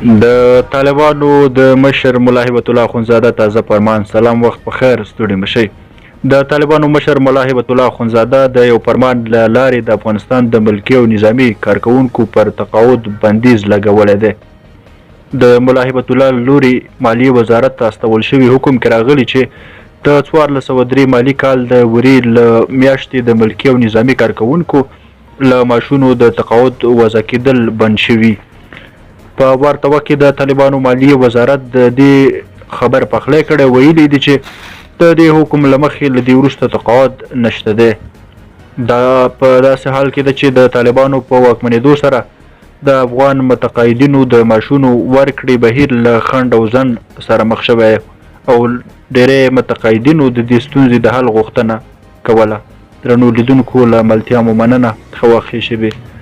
د طالبانو د مشر ملا هیبت الله اخونزاده تازه فرمان. سلام، وخت په خیر، ستړي مشئ. د طالبانو مشر ملا هیبت الله اخونزاده د یو فرمان له لارې د افغانستان د ملکي او نظامي کارکوونکو پر تقاعد بندیز لګولی دی. د ملا هیبت الله لوري مالیې وزارت ته استول شوي حکم کې راغلي چې د 1403 مالي کال د وري له میاشتې د ملکي او نظامي کارکوونکو له معاشونو د تقاعد وضع کېدل بند شوي. په ورته وخت کې د طالبانو مالیې وزارت د دې خبر پخلی کړی، ویلي دي چې د دې حکم له مخې له دې وروسته تقاعد نشته دی. دا په داسې حال کې ده چې د طالبانو په واکمنېدو سره د افغان متقاعدینو د معاشونو ورکړې بهیر له خنډ او زن سره مخ شوی او ډېری متقاعدینو د دې ستونزې د حل غوښتنه کوله. درنو لیدونکو له ملتیا مو مننه، ښه وخت ښې شېبې.